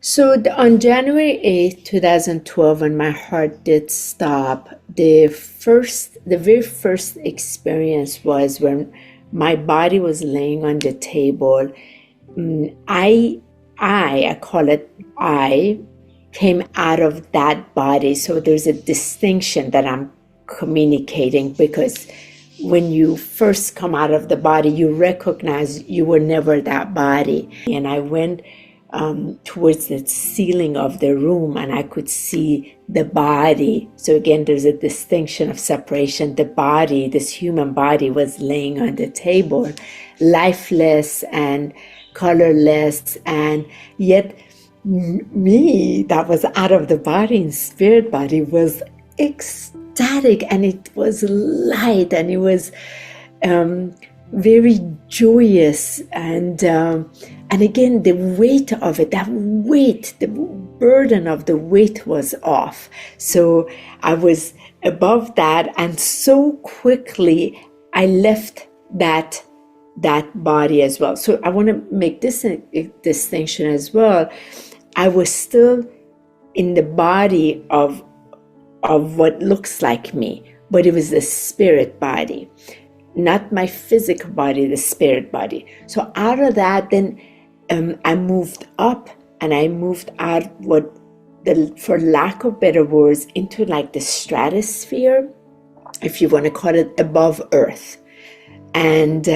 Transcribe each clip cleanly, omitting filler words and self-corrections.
So on January 8th, 2012, when my heart did stop, the very first experience was when my body was laying on the table. I, I call it I, came out of that body. So there's a distinction that I'm communicating, because when you first come out of the body, you recognize you were never that body. And I went towards the ceiling of the room, and I could see the body. So again, there's a distinction of separation. The body, this human body, was laying on the table, lifeless and colorless, and yet me, that was out of the body and spirit body, was ecstatic, and it was light, and it was very joyous, and again, the weight of it, the burden of the weight was off. So I was above that, and so quickly I left that body as well. So I want to make this a distinction as well. I was still in the body of what looks like me, but it was the spirit body, not my physical body, the spirit body. So out of that, then I moved up, and I moved out, for lack of better words, into like the stratosphere, if you want to call it, above earth. And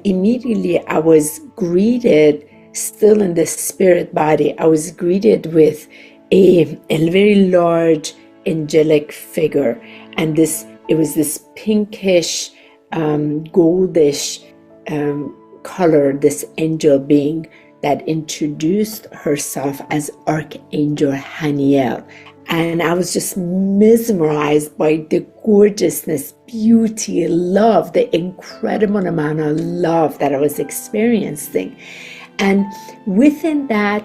immediately I was greeted, still in the spirit body, I was greeted with a very large angelic figure, and it was this pinkish, goldish color, this angel being that introduced herself as Archangel Haniel. And I was just mesmerized by the gorgeousness, beauty, love, the incredible amount of love that I was experiencing. And within that,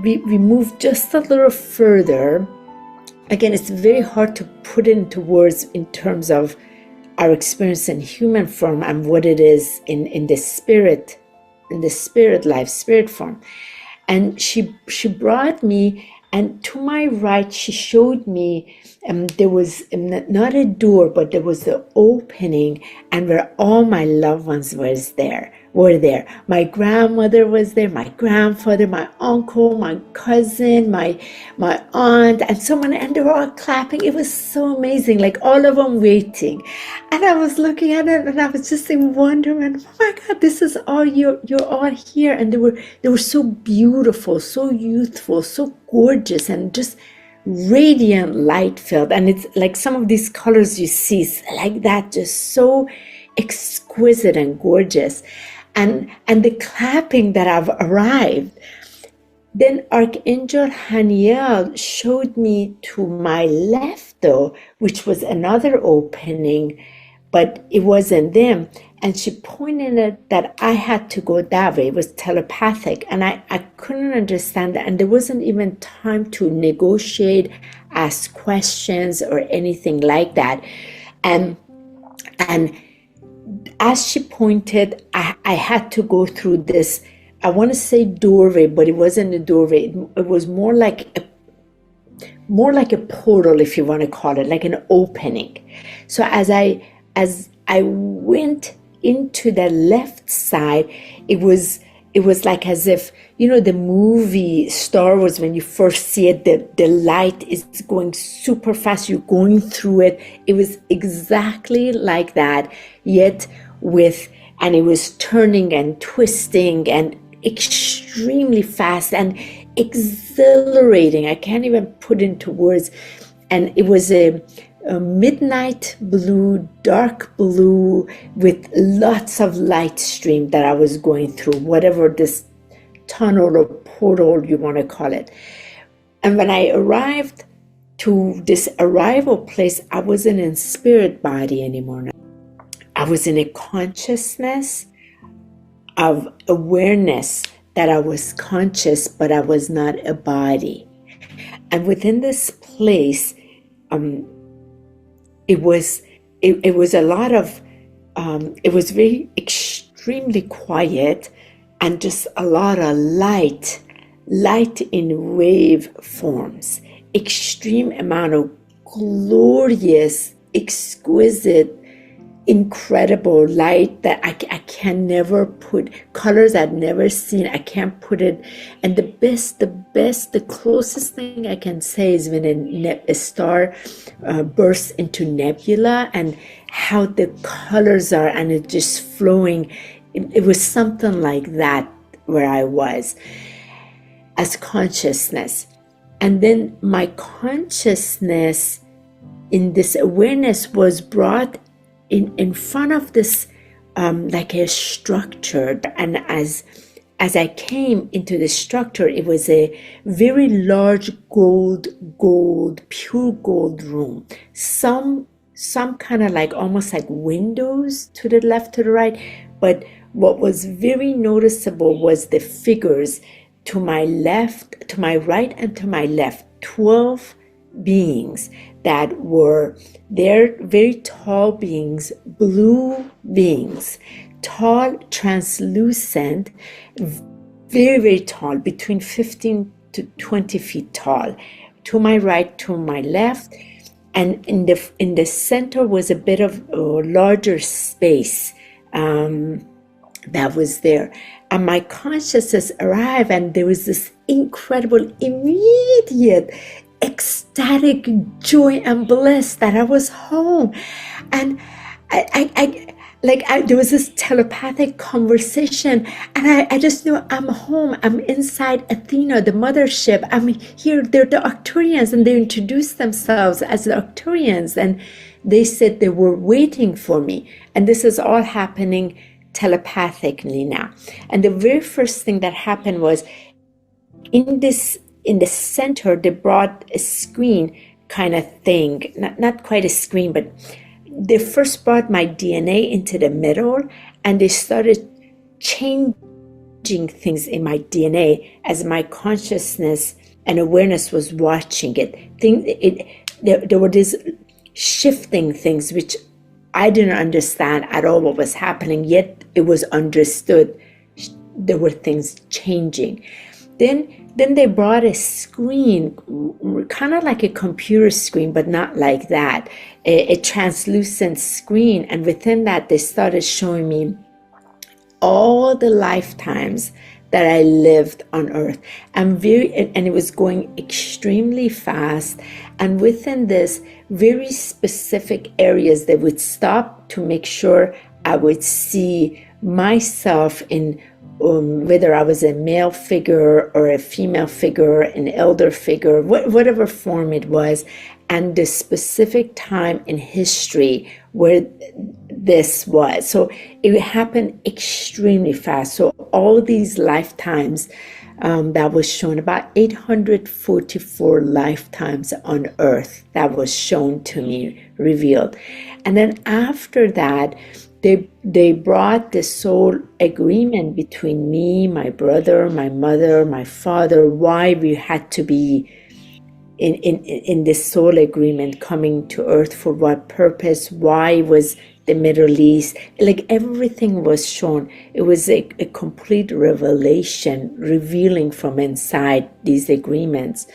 we moved just a little further. Again, it's very hard to put into words in terms of our experience in human form and what it is in the spirit life, spirit form. And she brought me, and to my right, she showed me there was not a door, but there was the opening, and where all my loved ones were there. My grandmother was there, my grandfather, my uncle, my cousin, my aunt, and someone, and they were all clapping. It was so amazing, like all of them waiting. And I was looking at it, and I was just in wonderment. Oh my God, this is all you're all here. And they were so beautiful, so youthful, so gorgeous, and just radiant light filled. And it's like some of these colors you see like that, just so exquisite and gorgeous. And the clapping that I've arrived. Then Archangel Haniel showed me to my left, though, which was another opening, but it wasn't them. And she pointed at that I had to go that way. It was telepathic, and I couldn't understand that. And there wasn't even time to negotiate, ask questions, or anything like that. And as she pointed, I had to go through this, I want to say doorway, but it wasn't a doorway. It was more like a portal, if you want to call it, like an opening. So as I went into the left side, it was like as if, the movie Star Wars, when you first see it, the light is going super fast, you're going through it. It was exactly like that, yet and it was turning and twisting and extremely fast and exhilarating. I can't even put into words. And it was a midnight blue, dark blue, with lots of light stream that I was going through, whatever this tunnel or portal you want to call it. And when I arrived to this arrival place, I wasn't in spirit body anymore. I was in a consciousness of awareness that I was conscious, but I was not a body. And within this place, it was a lot of, it was very extremely quiet, and just a lot of light in wave forms, extreme amount of glorious, exquisite, incredible light that I can never put, colors I've never seen, I can't put it. And the closest thing I can say is when a star bursts into nebula, and how the colors are, and it just flowing. It was something like that where I was as consciousness. And then my consciousness in this awareness was brought in front of this like a structure. And as I came into the structure, it was a very large gold, pure gold room. Some kind of like almost like windows to the left, to the right. But what was very noticeable was the figures to my left, to my right, and to my left. 12 beings that were there, very tall beings, blue beings, tall, translucent, very, very tall, between 15 to 20 feet tall, to my right, to my left. And in the center was a bit of a larger space that was there. And my consciousness arrived, and there was this incredible, immediate, ecstatic joy and bliss that I was home. And there was this telepathic conversation, and I just knew I'm home. I'm inside Athena, the mothership. I'm here. They're the Arcturians, and they introduced themselves as the Arcturians, and they said they were waiting for me. And this is all happening telepathically now. And the very first thing that happened was in the center, they brought a screen kind of thing, not quite a screen, but they first brought my DNA into the middle, and they started changing things in my DNA as my consciousness and awareness was watching it. There were these shifting things which I didn't understand at all what was happening, yet it was understood. There were things changing. Then they brought a screen, kind of like a computer screen, but not like that, a translucent screen. And within that, they started showing me all the lifetimes that I lived on Earth. And it was going extremely fast. And within this, very specific areas, they would stop to make sure I would see myself in whether I was a male figure or a female figure, an elder figure, whatever form it was, and the specific time in history where this was. So it happened extremely fast. So all these lifetimes that was shown, about 844 lifetimes on Earth that was shown to me, revealed. And then after that, they brought the soul agreement between me, my brother, my mother, my father, why we had to be in this soul agreement, coming to Earth, for what purpose, why was the Middle East, like everything was shown. It was a complete revelation, revealing from inside these agreements.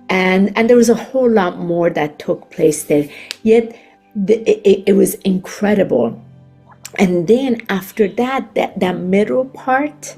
And there was a whole lot more that took place there, yet it was incredible. And then after that, that middle part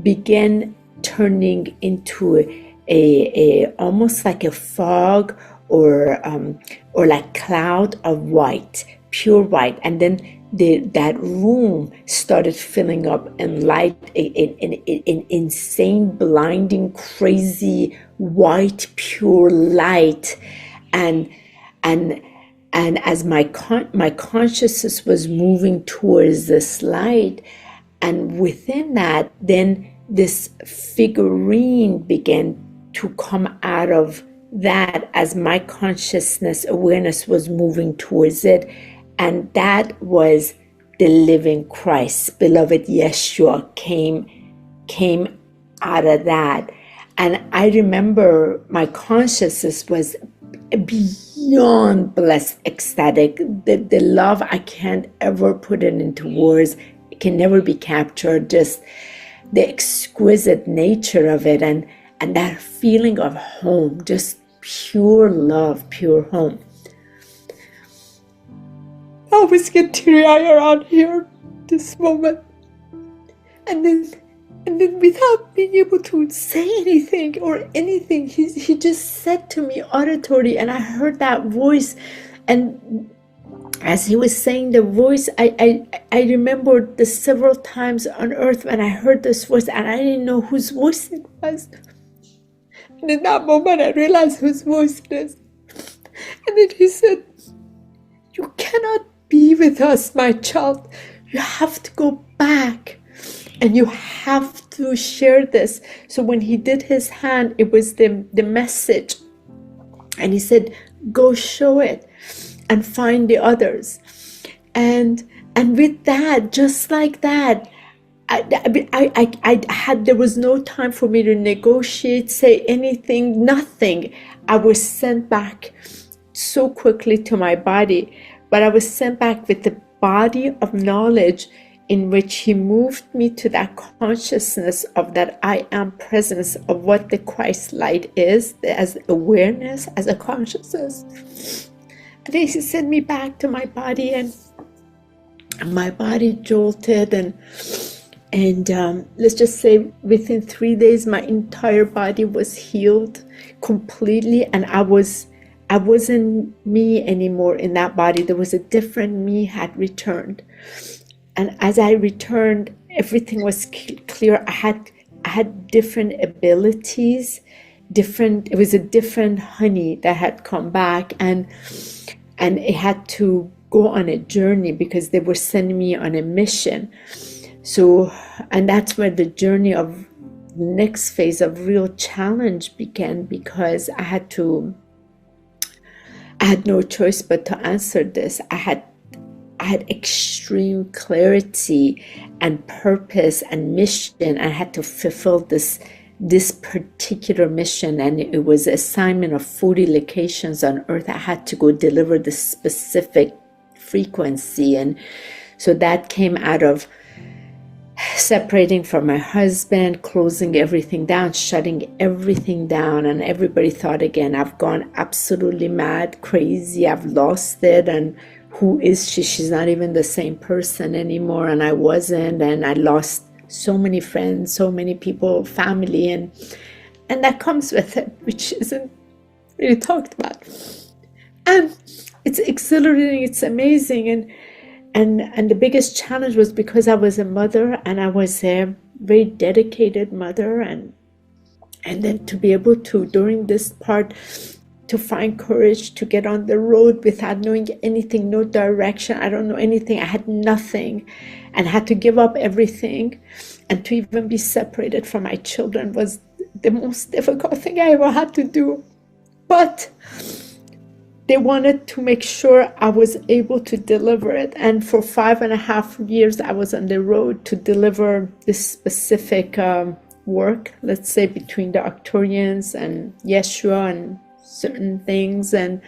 began turning into a almost like a fog or like cloud of white, pure white. And then that room started filling up in light, in insane, blinding, crazy, white, pure light. And as my consciousness was moving towards this light, and within that, then this figurine began to come out of that as my consciousness awareness was moving towards it. And that was the living Christ, beloved Yeshua came out of that. And I remember my consciousness was beyond blessed, ecstatic. The love, I can't ever put it into words. It can never be captured. Just the exquisite nature of it, and that feeling of home, just pure love, pure home. I always get teary-eyed around here, this moment. And then without being able to say anything or anything, he just said to me auditory, and I heard that voice. And as he was saying the voice, I remembered the several times on earth when I heard this voice and I didn't know whose voice it was. And in that moment I realized whose voice it is. And then he said, "You cannot be with us, my child. You have to go back and you have to share this." So when he did his hand, it was the message. And he said, "Go show it and find the others." And with that, just like that, there was no time for me to negotiate, say anything, nothing. I was sent back so quickly to my body, but I was sent back with the body of knowledge in which he moved me to that consciousness of that I am presence of what the Christ light is, as awareness, as a consciousness. And then he sent me back to my body, and my body jolted, and let's just say within 3 days my entire body was healed completely, and I wasn't me anymore in that body. There was a different me had returned. And as I returned, everything was clear. I had different abilities, it was a different honey that had come back, and it had to go on a journey because they were sending me on a mission. So, and that's where the journey of next phase of real challenge began, because I had no choice but to answer this. I had extreme clarity and purpose and mission. I had to fulfill this particular mission, and it was an assignment of 40 locations on earth. I had to go deliver this specific frequency. And so that came out of separating from my husband, closing everything down, shutting everything down. And everybody thought again, I've gone absolutely mad, crazy, I've lost it, and who is she? She's not even the same person anymore. And I wasn't, and I lost so many friends, so many people, family, and that comes with it, which isn't really talked about. And it's exhilarating, it's amazing, and the biggest challenge was because I was a mother, and I was a very dedicated mother, and then to be able to, during this part, to find courage to get on the road without knowing anything, no direction. I don't know anything. I had nothing, and had to give up everything, and to even be separated from my children was the most difficult thing I ever had to do. But they wanted to make sure I was able to deliver it. And for 5.5 years, I was on the road to deliver this specific work, let's say between the Arcturians and Yeshua and certain things, and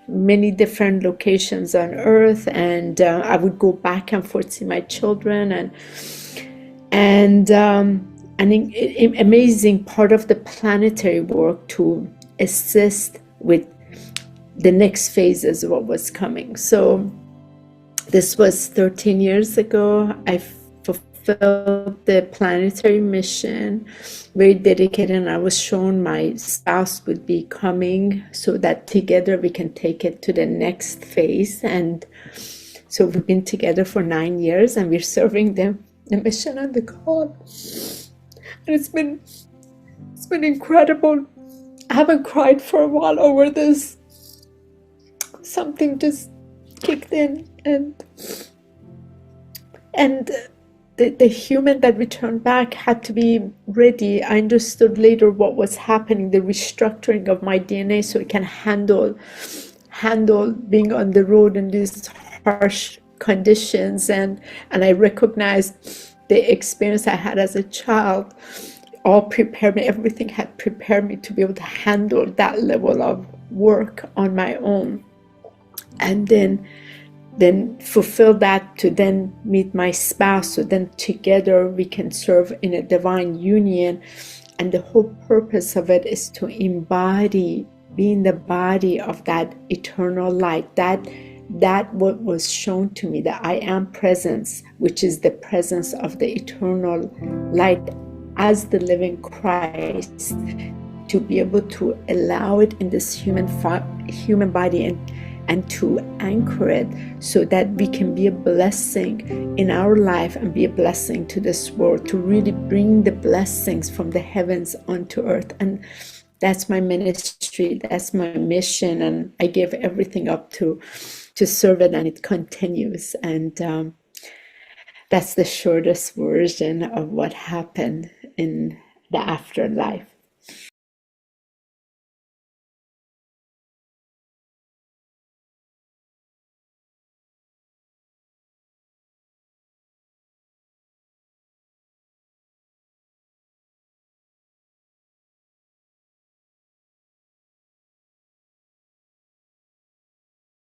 many different locations on earth. And I would go back and forth, see my children, and an amazing part of the planetary work to assist with the next phases of what was coming. So this was 13 years ago. I fulfilled the planetary mission, very dedicated, and I was shown my spouse would be coming so that together we can take it to the next phase. And so we've been together for 9 years, and we're serving the mission and the call. And it's been incredible. I haven't cried for a while over this. Something just kicked in, and the human that returned back had to be ready. I understood later what was happening, the restructuring of my DNA, so it can handle being on the road in these harsh conditions. And I recognized the experience I had as a child all prepared me. Everything had prepared me to be able to handle that level of work on my own. And then then fulfill that to then meet my spouse, so then together we can serve in a divine union. And the whole purpose of it is to embody, be in the body of that eternal light, that what was shown to me, the I am presence, which is the presence of the eternal light as the living Christ, to be able to allow it in this human body and to anchor it, so that we can be a blessing in our life and be a blessing to this world, to really bring the blessings from the heavens onto earth. And that's my ministry, that's my mission, and I give everything up to serve it, and it continues. And that's the shortest version of what happened in the afterlife.